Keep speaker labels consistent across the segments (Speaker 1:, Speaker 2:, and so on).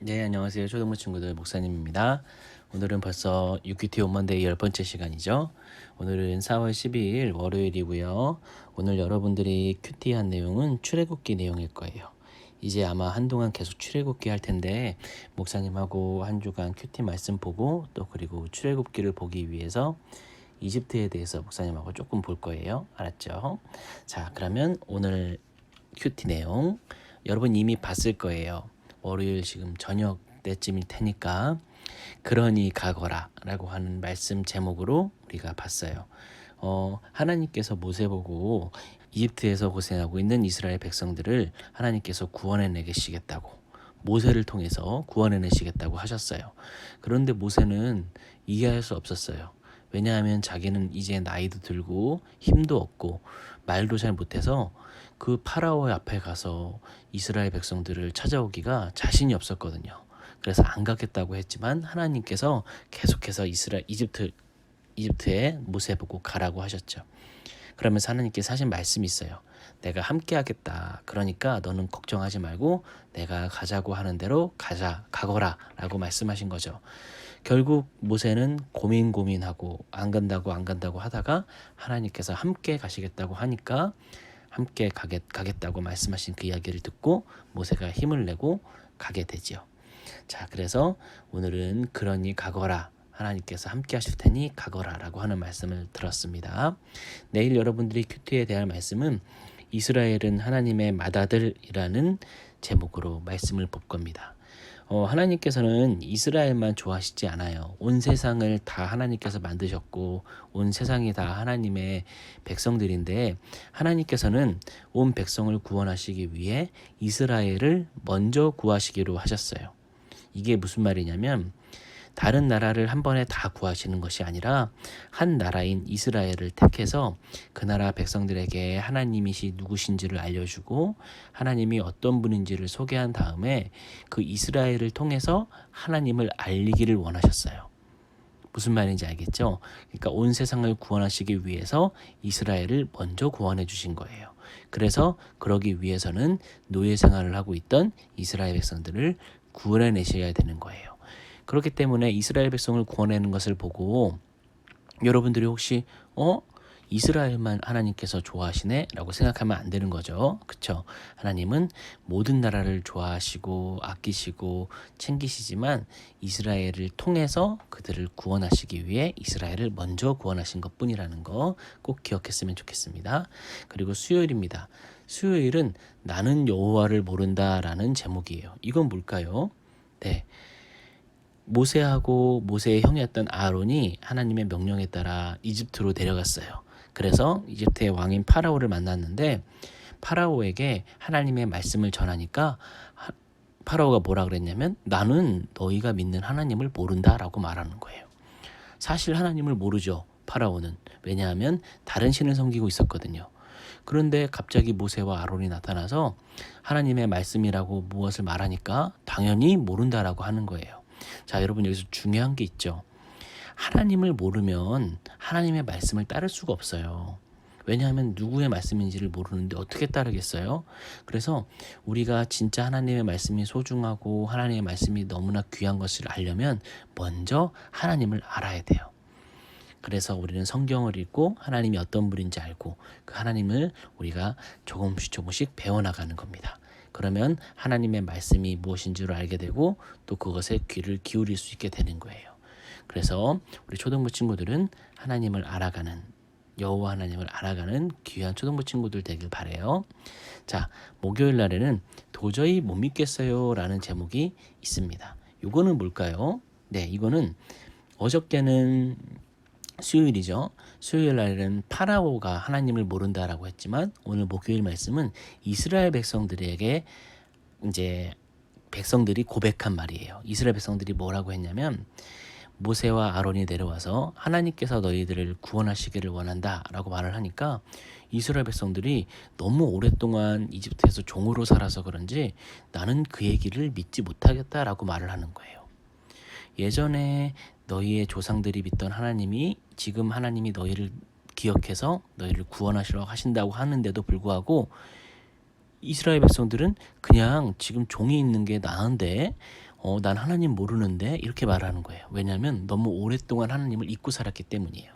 Speaker 1: 네, 안녕하세요. 초등부 친구들 목사님입니다. 오늘은 벌써 유퀴티 온먼데이 10번째 시간이죠. 오늘은 4월 12일 월요일이고요. 오늘 여러분들이 큐티한 내용은 출애굽기 내용일 거예요. 이제 아마 한동안 계속 출애굽기 할 텐데 목사님하고 한 주간 큐티 말씀 보고 또 그리고 출애굽기를 보기 위해서 이집트에 대해서 목사님하고 조금 볼 거예요. 알았죠? 자, 그러면 오늘 큐티 내용 여러분 이미 봤을 거예요. 월요일 지금 저녁 때쯤일 테니까 그러니 가거라 라고 하는 말씀 제목으로 우리가 봤어요. 하나님께서 모세 보고 이집트에서 고생하고 있는 이스라엘 백성들을 하나님께서 구원해내시겠다고 모세를 통해서 구원해내시겠다고 하셨어요. 그런데 모세는 이해할 수 없었어요. 왜냐하면 자기는 이제 나이도 들고 힘도 없고 말도 잘 못해서 그 파라오의 앞에 가서 이스라엘 백성들을 찾아오기가 자신이 없었거든요. 그래서 안 가겠다고 했지만 하나님께서 계속해서 이집트에 모세 보고 가라고 하셨죠. 그러면서 하나님께서 하신 말씀이 있어요. 내가 함께 하겠다. 그러니까 너는 걱정하지 말고 내가 가자고 하는 대로 가거라 라고 말씀하신 거죠. 결국 모세는 고민하고 안 간다고 하다가 하나님께서 함께 가시겠다고 하니까 함께 가겠다고 말씀하신 그 이야기를 듣고 모세가 힘을 내고 가게 되지요. 자, 그래서 오늘은 그러니 가거라. 하나님께서 함께 하실 테니 가거라 라고 하는 말씀을 들었습니다. 내일 여러분들이 큐티에 대할 말씀은 이스라엘은 하나님의 맏아들이라는 제목으로 말씀을 볼 겁니다. 하나님께서는 이스라엘만 좋아하시지 않아요. 온 세상을 다 하나님께서 만드셨고 온 세상이 다 하나님의 백성들인데 하나님께서는 온 백성을 구원하시기 위해 이스라엘을 먼저 구하시기로 하셨어요. 이게 무슨 말이냐면 다른 나라를 한 번에 다 구하시는 것이 아니라 한 나라인 이스라엘을 택해서 그 나라 백성들에게 하나님이시 누구신지를 알려주고 하나님이 어떤 분인지를 소개한 다음에 그 이스라엘을 통해서 하나님을 알리기를 원하셨어요. 무슨 말인지 알겠죠? 그러니까 온 세상을 구원하시기 위해서 이스라엘을 먼저 구원해 주신 거예요. 그래서 그러기 위해서는 노예 생활을 하고 있던 이스라엘 백성들을 구원해내셔야 되는 거예요. 그렇기 때문에 이스라엘 백성을 구원하는 것을 보고 여러분들이 혹시 이스라엘만 하나님께서 좋아하시네? 라고 생각하면 안 되는 거죠. 그쵸? 하나님은 모든 나라를 좋아하시고 아끼시고 챙기시지만 이스라엘을 통해서 그들을 구원하시기 위해 이스라엘을 먼저 구원하신 것뿐이라는 거 꼭 기억했으면 좋겠습니다. 그리고 수요일입니다. 수요일은 나는 여호와를 모른다라는 제목이에요. 이건 뭘까요? 네. 모세하고 모세의 형이었던 아론이 하나님의 명령에 따라 이집트로 데려갔어요. 그래서 이집트의 왕인 파라오를 만났는데 파라오에게 하나님의 말씀을 전하니까 파라오가 뭐라 그랬냐면 나는 너희가 믿는 하나님을 모른다라고 말하는 거예요. 사실 하나님을 모르죠. 파라오는. 왜냐하면 다른 신을 섬기고 있었거든요. 그런데 갑자기 모세와 아론이 나타나서 하나님의 말씀이라고 무엇을 말하니까 당연히 모른다라고 하는 거예요. 자, 여러분 여기서 중요한 게 있죠. 하나님을 모르면 하나님의 말씀을 따를 수가 없어요. 왜냐하면 누구의 말씀인지를 모르는데 어떻게 따르겠어요? 그래서 우리가 진짜 하나님의 말씀이 소중하고 하나님의 말씀이 너무나 귀한 것을 알려면 먼저 하나님을 알아야 돼요. 그래서 우리는 성경을 읽고 하나님이 어떤 분인지 알고 그 하나님을 우리가 조금씩 배워나가는 겁니다. 그러면 하나님의 말씀이 무엇인지를 알게 되고 또 그것에 귀를 기울일 수 있게 되는 거예요. 그래서 우리 초등부 친구들은 하나님을 알아가는 여호와 하나님을 알아가는 귀한 초등부 친구들 되길 바래요. 자, 목요일 날에는 도저히 못 믿겠어요 라는 제목이 있습니다. 이거는 뭘까요? 네, 이거는 어저께는 수요일이죠. 수요일 날에는 파라오가 하나님을 모른다라고 했지만 오늘 목요일 말씀은 이스라엘 백성들에게 이제 백성들이 고백한 말이에요. 이스라엘 백성들이 뭐라고 했냐면 모세와 아론이 내려와서 하나님께서 너희들을 구원하시기를 원한다라고 말을 하니까 이스라엘 백성들이 너무 오랫동안 이집트에서 종으로 살아서 그런지 나는 그 얘기를 믿지 못하겠다라고 말을 하는 거예요. 예전에 너희의 조상들이 믿던 하나님이 지금 하나님이 너희를 기억해서 너희를 구원하시려고 하신다고 하는데도 불구하고 이스라엘 백성들은 그냥 지금 종이 있는 게 나은데 난 하나님 모르는데 이렇게 말하는 거예요. 왜냐하면 너무 오랫동안 하나님을 잊고 살았기 때문이에요.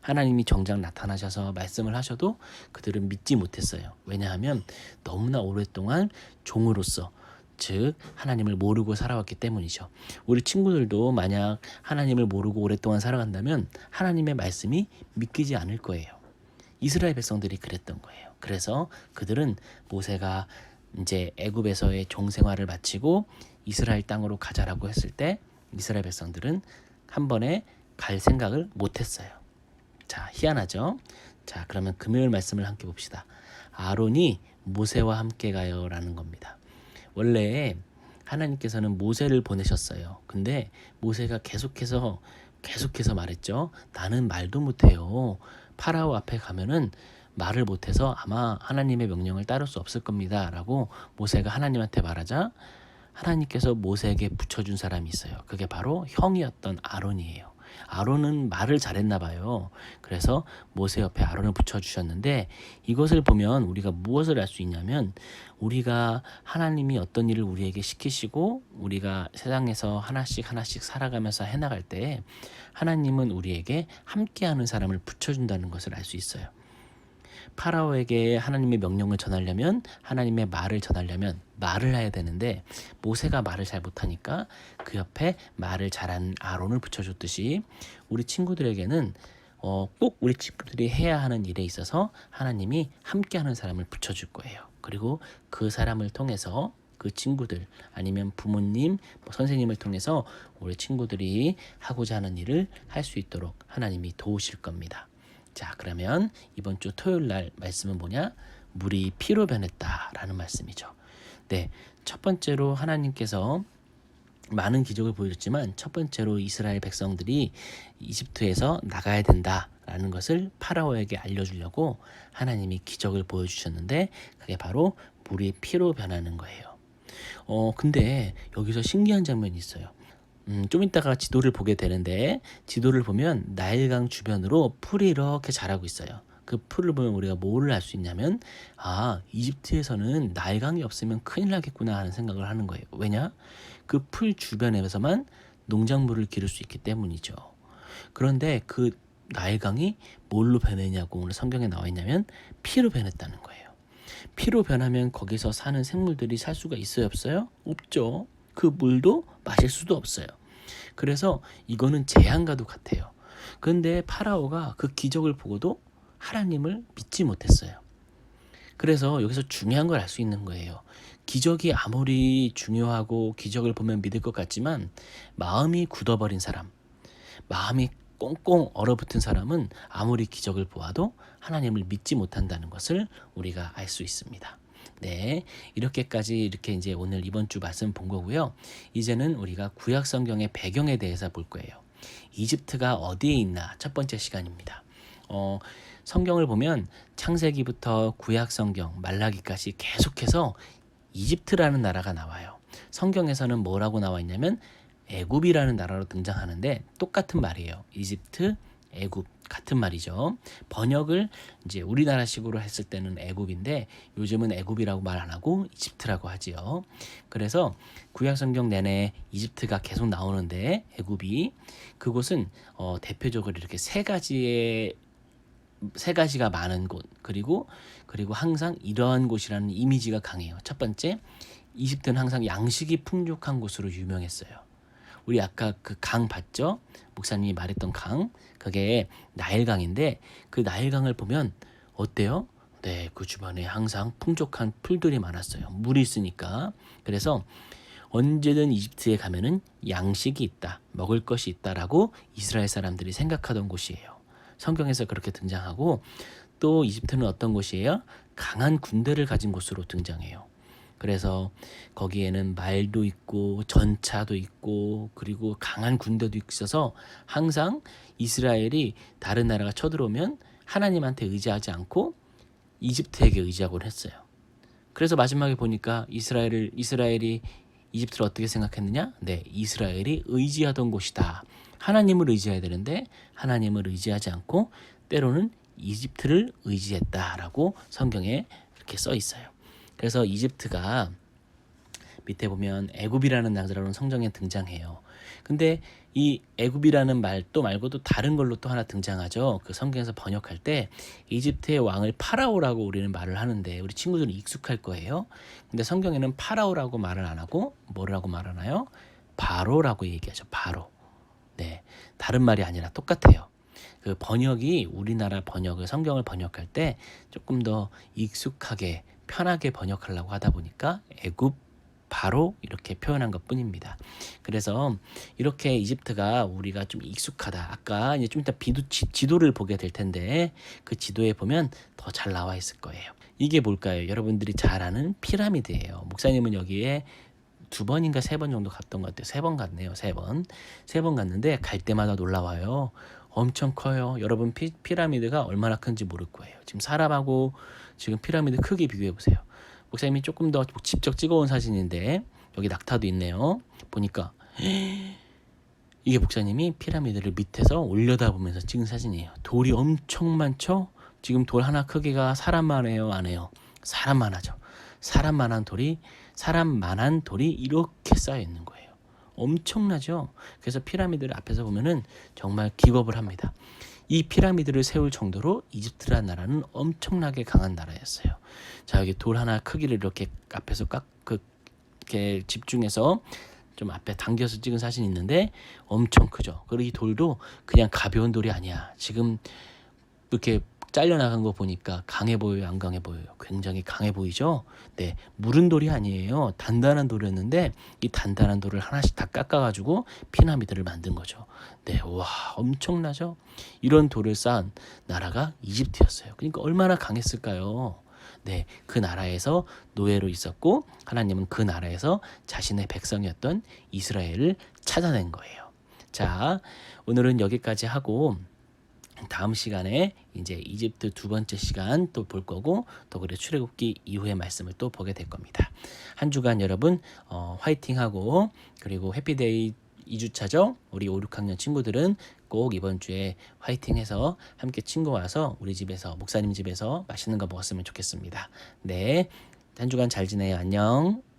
Speaker 1: 하나님이 정작 나타나셔서 말씀을 하셔도 그들은 믿지 못했어요. 왜냐하면 너무나 오랫동안 종으로서, 즉 하나님을 모르고 살아왔기 때문이죠. 우리 친구들도 만약 하나님을 모르고 오랫동안 살아간다면 하나님의 말씀이 믿기지 않을 거예요. 이스라엘 백성들이 그랬던 거예요. 그래서 그들은 모세가 이제 애굽에서의 종 생활을 마치고 이스라엘 땅으로 가자라고 했을 때 이스라엘 백성들은 한 번에 갈 생각을 못했어요. 자, 희한하죠? 자, 그러면 금요일 말씀을 함께 봅시다. 아론이 모세와 함께 가요라는 겁니다. 원래 하나님께서는 모세를 보내셨어요. 근데 모세가 계속해서 말했죠. 나는 말도 못해요. 파라오 앞에 가면은 말을 못해서 아마 하나님의 명령을 따를 수 없을 겁니다. 라고 모세가 하나님한테 말하자 하나님께서 모세에게 붙여준 사람이 있어요. 그게 바로 형이었던 아론이에요. 아론은 말을 잘했나 봐요. 그래서 모세 옆에 아론을 붙여주셨는데 이것을 보면 우리가 무엇을 알 수 있냐면 우리가 하나님이 어떤 일을 우리에게 시키시고 우리가 세상에서 하나씩 살아가면서 해나갈 때 하나님은 우리에게 함께하는 사람을 붙여준다는 것을 알 수 있어요. 파라오에게 하나님의 명령을 전하려면 하나님의 말을 전하려면 말을 해야 되는데 모세가 말을 잘 못하니까 그 옆에 말을 잘하는 아론을 붙여줬듯이 우리 친구들에게는 꼭 우리 친구들이 해야 하는 일에 있어서 하나님이 함께하는 사람을 붙여줄 거예요. 그리고 그 사람을 통해서 그 친구들 아니면 부모님, 선생님을 통해서 우리 친구들이 하고자 하는 일을 할 수 있도록 하나님이 도우실 겁니다. 자, 그러면 이번 주 토요일 날 말씀은 뭐냐? 물이 피로 변했다라는 말씀이죠. 네, 첫 번째로 하나님께서 많은 기적을 보여줬지만 첫 번째로 이스라엘 백성들이 이집트에서 나가야 된다라는 것을 파라오에게 알려주려고 하나님이 기적을 보여주셨는데 그게 바로 물이 피로 변하는 거예요. 근데 여기서 신기한 장면이 있어요. 좀 이따가 지도를 보게 되는데 지도를 보면 나일강 주변으로 풀이 이렇게 자라고 있어요. 그 풀을 보면 우리가 뭐를 알 수 있냐면 이집트에서는 나일강이 없으면 큰일 나겠구나 하는 생각을 하는 거예요. 왜냐? 그 풀 주변에서만 농작물을 기를 수 있기 때문이죠. 그런데 그 나일강이 뭘로 변했냐고 오늘 성경에 나와 있냐면 피로 변했다는 거예요. 피로 변하면 거기서 사는 생물들이 살 수가 있어요, 없어요? 없죠. 그 물도 마실 수도 없어요. 그래서 이거는 재앙과도 같아요. 그런데 파라오가 그 기적을 보고도 하나님을 믿지 못했어요. 그래서 여기서 중요한 걸 알 수 있는 거예요. 기적이 아무리 중요하고 기적을 보면 믿을 것 같지만 마음이 굳어버린 사람, 마음이 꽁꽁 얼어붙은 사람은 아무리 기적을 보아도 하나님을 믿지 못한다는 것을 우리가 알 수 있습니다. 네, 이렇게 이제 오늘 이번 주 말씀 본 거고요. 이제는 우리가 구약 성경의 배경에 대해서 볼 거예요. 이집트가 어디에 있나 첫 번째 시간입니다. 성경을 보면 창세기부터 구약 성경, 말라기까지 계속해서 이집트라는 나라가 나와요. 성경에서는 뭐라고 나와 있냐면 애굽이라는 나라로 등장하는데 똑같은 말이에요. 이집트, 애굽 같은 말이죠. 번역을 이제 우리나라식으로 했을 때는 애굽인데 요즘은 애굽이라고 말 안 하고 이집트라고 하지요. 그래서 구약 성경 내내 이집트가 계속 나오는데 애굽이 그곳은 대표적으로 이렇게 세 가지가 많은 곳 그리고 항상 이러한 곳이라는 이미지가 강해요. 첫 번째, 이집트는 항상 양식이 풍족한 곳으로 유명했어요. 우리 아까 그 강 봤죠? 목사님이 말했던 강, 그게 나일강인데 그 나일강을 보면 어때요? 네, 그 주변에 항상 풍족한 풀들이 많았어요. 물이 있으니까. 그래서 언제든 이집트에 가면은 양식이 있다, 먹을 것이 있다라고 이스라엘 사람들이 생각하던 곳이에요. 성경에서 그렇게 등장하고 또 이집트는 어떤 곳이에요? 강한 군대를 가진 곳으로 등장해요. 그래서 거기에는 말도 있고 전차도 있고 그리고 강한 군대도 있어서 항상 이스라엘이 다른 나라가 쳐들어오면 하나님한테 의지하지 않고 이집트에게 의지하곤 했어요. 그래서 마지막에 보니까 이스라엘이 이집트를 어떻게 생각했느냐? 네, 이스라엘이 의지하던 곳이다. 하나님을 의지해야 되는데 하나님을 의지하지 않고 때로는 이집트를 의지했다라고 성경에 이렇게 써 있어요. 그래서 이집트가 밑에 보면 애굽이라는 나라는 성경에 등장해요. 근데 이 애굽이라는 말 또 말고도 다른 걸로 또 하나 등장하죠. 그 성경에서 번역할 때 이집트의 왕을 파라오라고 우리는 말을 하는데 우리 친구들은 익숙할 거예요. 근데 성경에는 파라오라고 말을 안 하고 뭐라고 말하나요? 바로라고 얘기하죠. 바로. 네, 다른 말이 아니라 똑같아요. 그 번역이 우리나라 번역을 성경을 번역할 때 조금 더 익숙하게 편하게 번역하려고 하다 보니까 애굽 바로 이렇게 표현한 것뿐입니다. 그래서 이렇게 이집트가 우리가 좀 익숙하다. 아까 이제 좀 이따 지도를 보게 될 텐데 그 지도에 보면 더 잘 나와 있을 거예요. 이게 뭘까요? 여러분들이 잘 아는 피라미드예요. 목사님은 여기에 2번인가 3번 정도 갔던 것 같아요. 3번 갔네요. 3번. 3번 갔는데 갈 때마다 놀라워요. 엄청 커요. 여러분 피라미드가 얼마나 큰지 모를 거예요. 지금 사람하고 지금 피라미드 크기 비교해 보세요. 목사님이 조금 더 직접 찍어온 사진인데 여기 낙타도 있네요. 보니까 이게 목사님이 피라미드를 밑에서 올려다보면서 찍은 사진이에요. 돌이 엄청 많죠? 지금 돌 하나 크기가 사람만 해요, 안 해요? 사람만 하죠. 사람만한 돌이 이렇게 쌓여 있는 거예요. 엄청나죠? 그래서 피라미드를 앞에서 보면은 정말 기겁을 합니다. 이 피라미드를 세울 정도로 이집트라는 나라는 엄청나게 강한 나라였어요. 자, 여기 돌 하나 크기를 이렇게 앞에서 이렇게 집중해서 좀 앞에 당겨서 찍은 사진이 있는데 엄청 크죠. 그리고 이 돌도 그냥 가벼운 돌이 아니야. 지금 이렇게 잘려나간 거 보니까 강해 보여요, 안 강해 보여요? 굉장히 강해 보이죠? 네, 무른 돌이 아니에요. 단단한 돌이었는데 이 단단한 돌을 하나씩 다 깎아가지고 피라미드를 만든 거죠. 네, 와, 엄청나죠? 이런 돌을 쌓은 나라가 이집트였어요. 그러니까 얼마나 강했을까요? 네, 그 나라에서 노예로 있었고 하나님은 그 나라에서 자신의 백성이었던 이스라엘을 찾아낸 거예요. 자, 오늘은 여기까지 하고 다음 시간에 이제 이집트 2번째 시간 또 볼 거고 또 그래 출애굽기 이후의 말씀을 또 보게 될 겁니다. 한 주간 여러분 화이팅하고 그리고 해피데이 2주차죠. 우리 5, 6학년 친구들은 꼭 이번 주에 화이팅해서 함께 친구 와서 우리 집에서 목사님 집에서 맛있는 거 먹었으면 좋겠습니다. 네, 한 주간 잘 지내요. 안녕.